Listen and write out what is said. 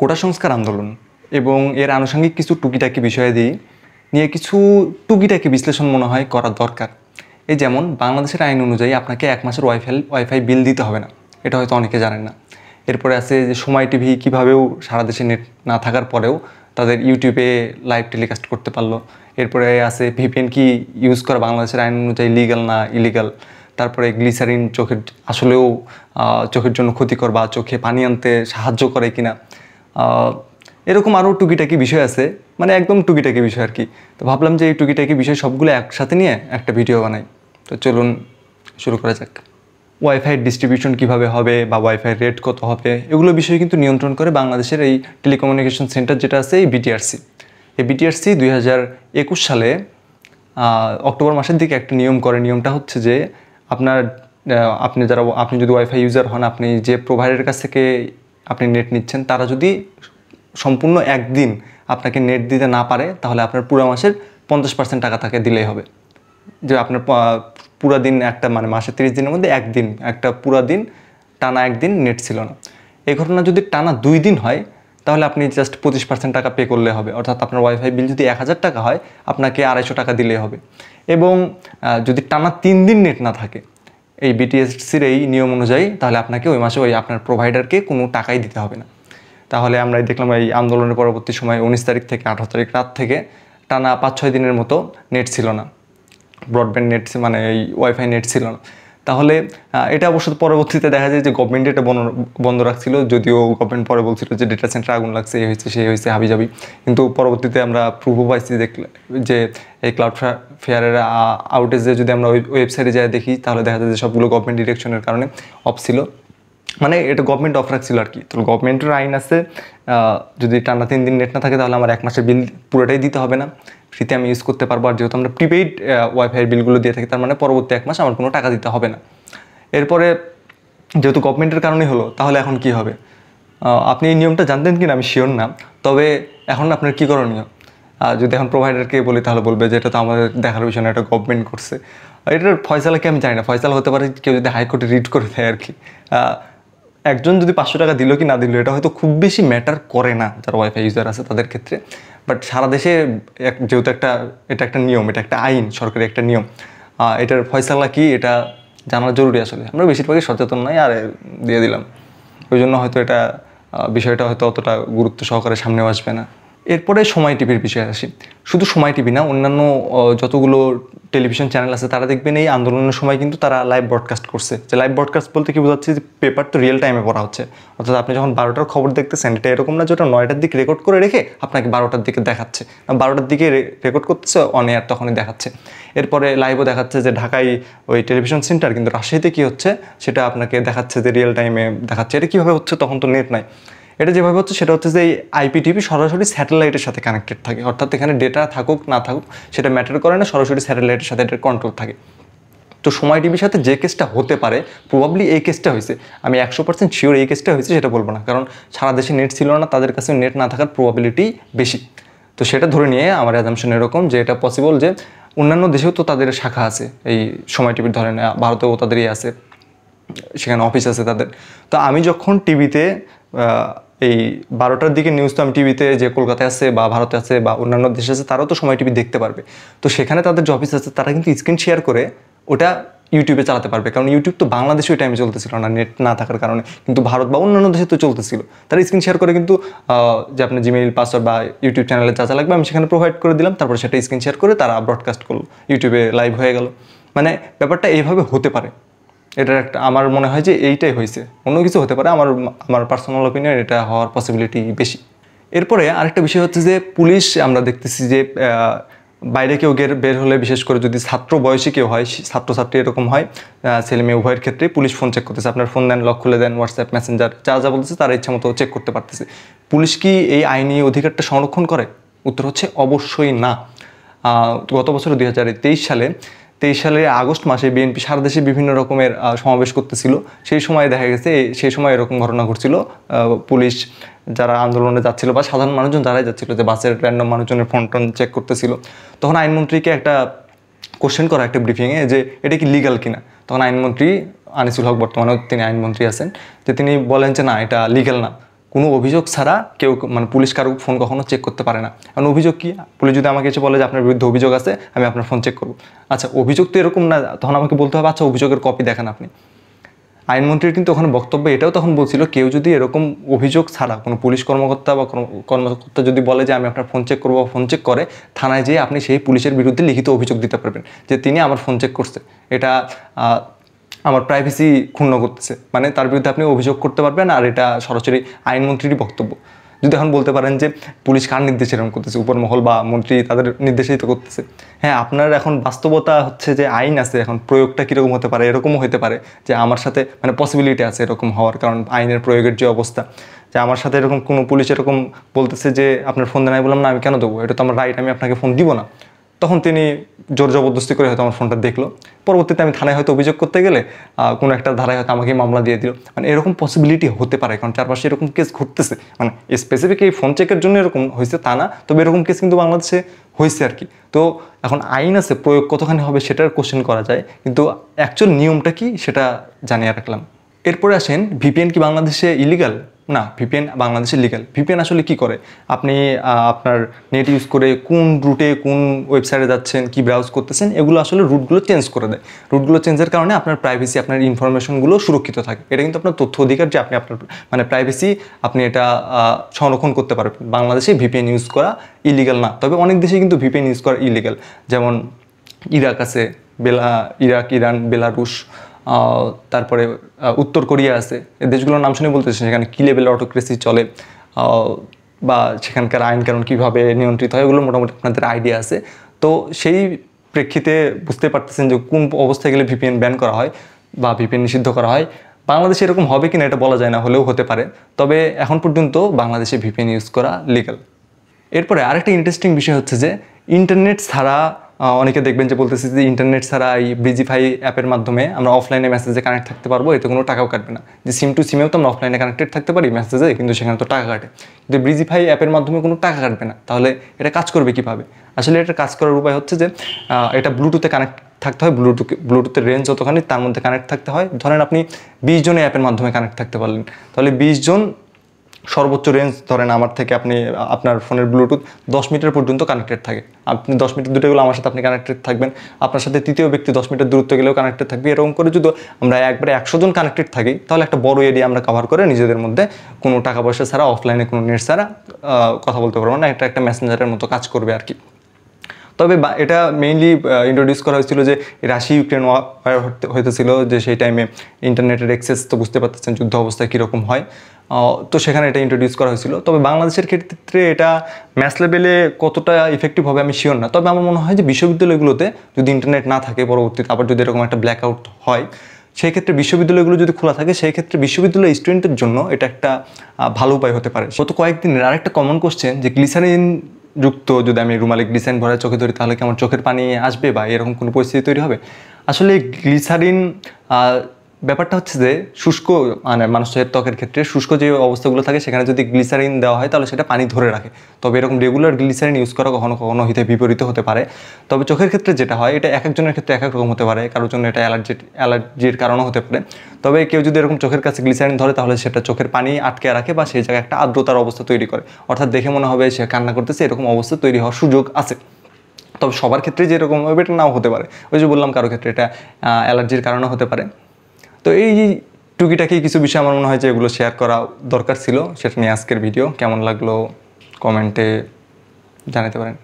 কোটা সংস্কার আন্দোলন এবং এর আনুষঙ্গিক কিছু টুকিটাকি বিষয় নিয়ে কিছু টুকিটাকি বিশ্লেষণ মনে হয় করা দরকার। এই যেমন বাংলাদেশের আইন অনুযায়ী আপনাকে 1 মাসের ওয়াইফাই বিল দিতে হবে না, এটা হয়তো অনেকে জানেন না। এরপরে আছে যে সময় টিভি কীভাবেও সারা দেশে নেট না থাকার পরেও তাদের ইউটিউবে লাইভ টেলিকাস্ট করতে পারলো। এরপরে আছে ভিপিএন কি ইউজ করা বাংলাদেশের আইন অনুযায়ী লিগ্যাল না ইলিগাল। তারপরে গ্লিসারিন আসলেও চোখের জন্য ক্ষতিকর বা চোখে পানি আনতে সাহায্য করে কিনা, এরকম আরও টুকিটাকি বিষয় আছে, মানে একদম টুকিটাকি বিষয় আর কি। তো ভাবলাম যে এই টুকিটাকি বিষয় সবগুলো একসাথে নিয়ে একটা ভিডিও বানাই। তো চলুন শুরু করা যাক। ওয়াইফাই ডিস্ট্রিবিউশন কিভাবে হবে বা ওয়াইফাই রেট কত হবে, এগুলো বিষয়ে কিন্তু নিয়ন্ত্রণ করে বাংলাদেশের এই টেলিকমিউনিকেশন সেন্টার যেটা আছে এই বিটিআরসি। এই বিটিআরসি 2021 সালে অক্টোবর মাসের দিকে একটা নিয়ম করে। নিয়মটা হচ্ছে যে আপনি যদি ওয়াইফাই ইউজার হন, আপনি যে প্রোভাইডারের কাছ থেকে আপনি নেট নিচ্ছেন, তারা যদি সম্পূর্ণ একদিন আপনাকে নেট দিতে না পারে, তাহলে আপনার পুরো মাসের 50% টাকা তাকে দিলেই হবে। যে আপনার পুরো দিন মানে মাসের 30 দিনের মধ্যে একটা পুরো দিন টানা একদিন নেট ছিল না। এই ঘটনা যদি টানা 2 দিন হয়, তাহলে আপনি জাস্ট 25% টাকা পে করলে হবে। অর্থাৎ আপনার ওয়াইফাই বিল যদি 1000 টাকা হয়, আপনাকে 250 টাকা দিলেই হবে। এবং যদি টানা 3 দিন নেট না থাকে এই বিটিএসসির এই নিয়ম অনুযায়ী, তাহলে আপনাকে ওই মাসে আপনার প্রোভাইডারকে কোনো টাকাই দিতে হবে না। তাহলে আমরা দেখলাম এই আন্দোলনের পরবর্তী সময় 19 তারিখ থেকে 18 তারিখ রাত থেকে টানা 5-6 দিনের মতো নেট ছিল না, ব্রডব্যান্ড নেট মানে এই ওয়াইফাই নেট ছিল না। তাহলে এটা অবশ্য পরবর্তীতে দেখা যায় যে গভর্নমেন্ট এটা বন্ধ রাখছিল, যদিও গভর্নমেন্ট পরে বলছিল যে ডেটা সেন্টার আগুন লাগছে, এই হয়েছে সেই হয়েছে হাবিজাবি। কিন্তু পরবর্তীতে আমরা প্রুফও পাইছি যে এই ক্লাউড ফেয়ারের আউটেজে যদি আমরা ওয়েবসাইটে যাই দেখি, তাহলে দেখা যায় যে সবগুলো গভর্নমেন্ট ডিরেকশনের কারণে অফ ছিল। মানে এটা গভর্নমেন্ট অফ রাখছিল আর কি। তো গভর্নমেন্টের আইন আছে, যদি টানা 3 দিন নেট না থাকে, তাহলে আমার 1 মাসের বিল পুরোটাই দিতে হবে না, ফ্রিতে আমি ইউজ করতে পারবো। আর যেহেতু আমরা প্রিপেইড ওয়াইফাই বিলগুলো দিয়ে থাকি, তার মানে পরবর্তী 1 মাস আমার কোনো টাকা দিতে হবে না। এরপরে যেহেতু গভর্নমেন্টের কারণেই হলো, তাহলে এখন কি হবে? আপনি এই নিয়মটা জানতেন কিনা আমি শিওর না, তবে এখন আপনার কী করণীয়? যদি এখন প্রোভাইডারকে বলি, তাহলে বলবে যে এটা তো আমাদের দেখার বিষয় না, এটা গভর্নমেন্ট করছে। এটার ফয়সালা কি আমি জানি না, ফয়সালা হতে পারে কেউ যদি হাইকোর্টে রিড করে দেয় আর কি। একজন যদি 500 টাকা দিল কি না দিল, এটা হয়তো খুব বেশি ম্যাটার করে না যারা ওয়াইফাই ইউজার আছে তাদের ক্ষেত্রে। বাট সারা দেশে যেহেতু এটা একটা নিয়ম, এটা একটা আইন, সরকারি একটা নিয়ম, এটার ফয়সালা কি এটা জানা জরুরি। আসলে আমরা বেশিরভাগই সচেতন নয়, আর দিয়ে দিলাম, ওই জন্য হয়তো বিষয়টা হয়তো অতটা গুরুত্ব সহকারে সামনেও আসবে না। এরপরে সময় টিভির বিষয়ে আসি। শুধু সময় টিভি না, অন্যান্য যতগুলো টেলিভিশন চ্যানেল আছে তারা দেখবেন এই আন্দোলনের সময় কিন্তু তারা লাইভ ব্রডকাস্ট করছে। যে লাইভ ব্রডকাস্ট বলতে কি বোঝাচ্ছে, যে পেপার তো রিয়েল টাইমে পড়া হচ্ছে। অর্থাৎ আপনি যখন 12টার খবর দেখতেছেন, এটা এরকম না যে ওটা 9টার দিকে রেকর্ড করে রেখে আপনাকে 12টার দিকে দেখাচ্ছে, 12টার দিকে রেকর্ড করতেছে, অন এয়ার তখনই দেখাচ্ছে। এরপরে লাইভও দেখাচ্ছে যে ঢাকায় ওই টেলিভিশন সেন্টার, কিন্তু রাজশাহীতে কী হচ্ছে সেটা আপনাকে দেখাচ্ছে যে রিয়েল টাইমে দেখাচ্ছে। এটা কীভাবে হচ্ছে? তখন তো নেট নাই। এটা যেভাবে হচ্ছে সেটা হচ্ছে যে এই আইপিটিভি সরাসরি স্যাটেলাইটের সাথে কানেক্টেড থাকে। অর্থাৎ এখানে ডেটা থাকুক না থাকুক সেটা ম্যাটার করে না, সরাসরি স্যাটেলাইটের সাথে এটার কন্ট্রোল থাকে। তো সময় টিভির সাথে যে কেসটা হতে পারে, প্রবাবলি এই কেসটা হয়েছে। আমি 100% শিওর এই কেসটা হয়েছে সেটা বলবো না, কারণ সারা দেশে নেট ছিল না, তাদের কাছে নেট না থাকার প্রবাবিলিটি বেশি। তো সেটা ধরে নিয়ে আমার অ্যাজাম্পশন এরকম যে এটা পসিবল যে অন্যান্য দেশেও তো তাদের শাখা আছে এই সময় টিভির, ধরেন ভারতেও তাদেরই আছে, সেখানে অফিস আছে তাদের। তো আমি যখন টিভিতে এই 12টার দিকে নিউজ, তো আমি টিভিতে যে কলকাতায় আছে বা ভারতে আছে বা অন্যান্য দেশে আছে, তারাও তো সময় টিভি দেখতে পারবে। তো সেখানে তাদের যে অফিস আছে তারা কিন্তু স্ক্রিন শেয়ার করে ওটা ইউটিউবে চালাতে পারবে, কারণ ইউটিউব তো বাংলাদেশে ওই টাইমে চলতেছিল না নেট না থাকার কারণে, কিন্তু ভারত বা অন্যান্য দেশে তো চলতেছিল। তারা স্ক্রিন শেয়ার করে কিন্তু যে আপনার জিমেইল পাসওয়ার্ড বা ইউটিউব চ্যানেলে যা লাগবে আমি সেখানে প্রোভাইড করে দিলাম, তারপর সেটা স্ক্রিন শেয়ার করে তারা ব্রডকাস্ট করলো, ইউটিউবে লাইভ হয়ে গেল। মানে ব্যাপারটা এইভাবে হতে পারে। এটার একটা আমার মনে হয় যে এইটাই হয়েছে, অন্য কিছু হতে পারে, আমার পার্সোনাল অপিনিয়ন এটা হওয়ার পসিবিলিটি বেশি। এরপরে আরেকটা বিষয় হচ্ছে যে পুলিশ, আমরা দেখতেছি যে বাইরে কেউ বের হলে, বিশেষ করে যদি ছাত্র বয়সী কেউ হয়, ছাত্রছাত্রী এরকম হয়, ছেলে মেয়ে উভয়ের ক্ষেত্রে পুলিশ ফোন চেক করতেছে। আপনার ফোন দেন, লক খুলে দেন, হোয়াটসঅ্যাপ মেসেঞ্জার যা বলতেছে তারা ইচ্ছা মতো চেক করতে পারতেছে। পুলিশ কি এই আইনি অধিকারটা সংরক্ষণ করে? উত্তর হচ্ছে অবশ্যই না। গত বছর 2023 সালের আগস্ট মাসে বিএনপি সারা দেশে বিভিন্ন রকমের সমাবেশ করতেছিল। সেই সময় দেখা গেছে, সেই সময় এরকম ঘটনা ঘটছিল, পুলিশ যারা আন্দোলনে যাচ্ছিল বা সাধারণ মানুষজন যারাই যাচ্ছিল, যে বাসের র্যান্ডম মানুষজনের ফোন টোন চেক করতেছিল। তখন আইনমন্ত্রীকে একটা কোশ্চেন করা একটা ব্রিফিংয়ে যে এটা কি লিগাল কিনা। তখন আইনমন্ত্রী আনিসুল হক, বর্তমানেও তিনি আইনমন্ত্রী আছেন, যে তিনি বলেন যে না, এটা লিগাল না। কোনো অভিযোগ ছাড়া কেউ মানে পুলিশ কারো ফোন কখনো চেক করতে পারে না। কারণ অভিযোগ কি, পুলিশ যদি আমাকে এসে বলে যে আপনার বিরুদ্ধে অভিযোগ আছে, আমি আপনার ফোন চেক করবো। আচ্ছা অভিযোগ তো এরকম না, তখন আমাকে বলতে হবে আচ্ছা অভিযোগের কপি দেখান আপনি। আইনমন্ত্রীর কিন্তু ওখানে বক্তব্য এটাও তখন বলছিল, কেউ যদি এরকম অভিযোগ ছাড়া কোনো পুলিশ কর্মকর্তা বা কর্মকর্তা যদি বলে যে আমি আপনার ফোন চেক করবো, ফোন চেক করে, থানায় যেয়ে আপনি সেই পুলিশের বিরুদ্ধে লিখিত অভিযোগ দিতে পারবেন যে তিনি আমার ফোন চেক করছে, এটা আমার প্রাইভেসি ক্ষুণ্ণ করতেছে, মানে তার বিরুদ্ধে আপনি অভিযোগ করতে পারবেন। আর এটা সরাসরি আইনমন্ত্রীরই বক্তব্য। যদি এখন বলতে পারেন যে পুলিশ কার নির্দেশে এরকম করতেছে, উপরমহল বা মন্ত্রী তাদের নির্দেশেই তো করতেছে। হ্যাঁ, আপনার এখন বাস্তবতা হচ্ছে যে আইন আছে, এখন প্রয়োগটা কীরকম হতে পারে, এরকমও হতে পারে যে আমার সাথে মানে পসিবিলিটি আছে এরকম হওয়ার, কারণ আইনের প্রয়োগের যে অবস্থা, যে আমার সাথে এরকম কোনো পুলিশ এরকম বলতেছে যে আপনার ফোন দেন, আমি বললাম না আমি কেন দেবো, এটা তো আমার রাইট, আমি আপনাকে ফোন দিব না। তখন তিনি জোর জবরদস্তি করে হয়তো আমার ফোনটা দেখলো, পরবর্তীতে আমি থানায় হয়তো অভিযোগ করতে গেলে কোনো একটা ধারায় হয়তো আমাকে মামলা দিয়ে দিল। মানে এরকম পসিবিলিটি হতে পারে, কারণ চারপাশে এরকম কেস ঘটতেছে। মানে স্পেসিফিক এই ফোন চেকের জন্য এরকম হয়েছে তা না, তবে এরকম কেস কিন্তু বাংলাদেশে হয়েছে আর কি। তো এখন আইন আছে, প্রয়োগ কতখানি হবে সেটার কোশ্চেন করা যায়, কিন্তু অ্যাকচুয়াল নিয়মটা কি সেটা জানিয়ে রাখলাম। এরপরে আসেন, ভিপিএন কি বাংলাদেশে ইলিগাল? না, ভিপিএন বাংলাদেশে লিগাল। ভিপিএন আসলে কি করে, আপনি আপনার নেট ইউজ করে কোন রুটে কোন ওয়েবসাইটে যাচ্ছেন, কি ব্রাউজ করতেছেন, এগুলো আসলে রুটগুলো চেঞ্জ করে দেয়। রুটগুলো চেঞ্জের কারণে আপনার প্রাইভেসি, আপনার ইনফরমেশনগুলো সুরক্ষিত থাকে। এটা কিন্তু আপনার তথ্য অধিকার যে আপনি আপনার মানে প্রাইভেসি আপনি এটা সংরক্ষণ করতে পারবেন। বাংলাদেশে ভিপিএন ইউজ করা ইলিগাল না, তবে অনেক দেশে কিন্তু ভিপিএন ইউজ করা ইলিগাল। যেমন ইরাক আছে, ইরাক, ইরান, বেলারুশ, তারপরে উত্তর কোরিয়া আছে। এই দেশগুলোর নাম শুনে বলতেছে সেখানে কী লেভেল অটোক্রেসি চলে, বা সেখানকার আইন কানুন কীভাবে নিয়ন্ত্রিত হয়, এগুলো মোটামুটি আপনাদের আইডিয়া আছে। তো সেই প্রেক্ষিতে বুঝতে পারতেছেন যে কোন অবস্থায় গেলে ভিপিএন ব্যান করা হয় বা ভিপিএন নিষিদ্ধ করা হয়। বাংলাদেশে এরকম হবে কিনা এটা বলা যায় না, হলেও হতে পারে। তবে এখন পর্যন্ত বাংলাদেশে ভিপিএন ইউজ করা লিগ্যাল। এরপরে আরেকটা ইন্টারেস্টিং বিষয় হচ্ছে যে ইন্টারনেট ছাড়া, অনেকে দেখবেন যে বলতেছে যে ইন্টারনেট ছাড়া এই ব্রিজিফাই অ্যাপের মাধ্যমে আমরা অফলাইনে মেসেজে কানেক্ট থাকতে পারবো, এতে কোনো টাকাও কাটবে না। যে সিম টু সিমেও তো আমরা অফলাইনে কানেক্টেড থাকতে পারি মেসেজে, কিন্তু সেখানে তো টাকা কাটে। কিন্তু ব্রিজিফাই অ্যাপের মাধ্যমে কোনো টাকা কাটবে না, তাহলে এটা কাজ করবে কীভাবে? আসলে এটা কাজ করার উপায় হচ্ছে যে এটা ব্লুটুথে কানেক্ট থাকতে হয়, ব্লুটুথের রেঞ্জ যতখানি তার মধ্যে কানেক্ট থাকতে হয়। ধরেন আপনি 20 জনের অ্যাপের মাধ্যমে কানেক্ট থাকতে পারলেন, তাহলে 20 জন সর্বোচ্চ রেঞ্জ ধরেন আমার থেকে আপনি আপনার ফোনের ব্লুটুথ 10 মিটার পর্যন্ত কানেক্টেড থাকে। আপনি 10 মিটার দূরে গেলে আমার সাথে আপনি কানেক্টেড থাকবেন, আপনার সাথে তৃতীয় ব্যক্তি 10 মিটার দূরত্ব গেলেও কানেক্টেড থাকবে। এরকম করে যদি আমরা একবারে 100 জন কানেক্টেড থাকি, তাহলে একটা বড় এরিয়া আমরা কভার করে নিজেদের মধ্যে কোনো টাকা পয়সা ছাড়া, অফলাইনে কোনো নেট ছাড়া কথা বলতে পারবো না। এটা একটা মেসেঞ্জারের মতো কাজ করবে আর কি। তবে এটা মেইনলি ইন্ট্রোডিউস করা হয়েছিল যে রাশিয়া ইউক্রেন ওয়ার হইতেছিল, যে সেই টাইমে ইন্টারনেটের অ্যাক্সেস তো বুঝতে পারতেছেন যুদ্ধ অবস্থায় কীরকম হয়, তো সেখানে এটা ইন্ট্রোডিউস করা হয়েছিল। তবে বাংলাদেশের ক্ষেত্রে এটা ম্যাস লেভেলে কতটা ইফেক্টিভ হবে আমি শিওর না। তবে আমার মনে হয় যে বিশ্ববিদ্যালয়গুলোতে যদি ইন্টারনেট না থাকে, পরবর্তীতে আবার যদি এরকম একটা ব্ল্যাক আউট হয়, সেই ক্ষেত্রে বিশ্ববিদ্যালয়গুলো যদি খোলা থাকে, সেই ক্ষেত্রে বিশ্ববিদ্যালয় স্টুডেন্টের জন্য এটা একটা ভালো উপায় হতে পারে। গত কয়েকদিনের আরেকটা কমন কোশ্চেন, যে গ্লিসারিন যুক্ত যদি আমি রুমালে গ্লিসারিন ভরে চোখে ধরি, তাহলে কি আমার চোখের পানি আসবে বা এরকম কোনো পরিস্থিতি তৈরি হবে? আসলে গ্লিসারিন ব্যাপারটা হচ্ছে যে শুষ্ক, মানে মানুষের ত্বকের ক্ষেত্রে শুষ্ক যে অবস্থাগুলো থাকে, সেখানে যদি গ্লিসারিন দেওয়া হয় তাহলে সেটা পানি ধরে রাখে। তবে এরকম রেগুলার গ্লিসারিন ইউজ করা কখনো কখনো হিতে বিপরীত হতে পারে। তবে চোখের ক্ষেত্রে যেটা হয়, এটা এক একজনের ক্ষেত্রে এক এক রকম হতে পারে, কারোর জন্য এটা অ্যালার্জির কারণও হতে পারে। তবে কেউ যদি এরকম চোখের কাছে গ্লিসারিন ধরে, তাহলে সেটা চোখের পানি আটকে রাখে বা সেই জায়গায় একটা আর্দ্রতার অবস্থা তৈরি করে, অর্থাৎ দেখে মনে হবে সে কান্না করতেছে, এরকম অবস্থা তৈরি হওয়ার সুযোগ আছে। তবে সবার ক্ষেত্রে যেরকম হবে এটা নাও হতে পারে, ওই যে বললাম কারো ক্ষেত্রে এটা অ্যালার্জির কারণও হতে পারে। তো এই টুকিটাকি কিছু বিষয় আমার মনে হয় যে এগুলো শেয়ার করা দরকার ছিল, সেটা নিয়ে আজকের ভিডিও। কেমন লাগলো কমেন্টে জানাতে পারেন।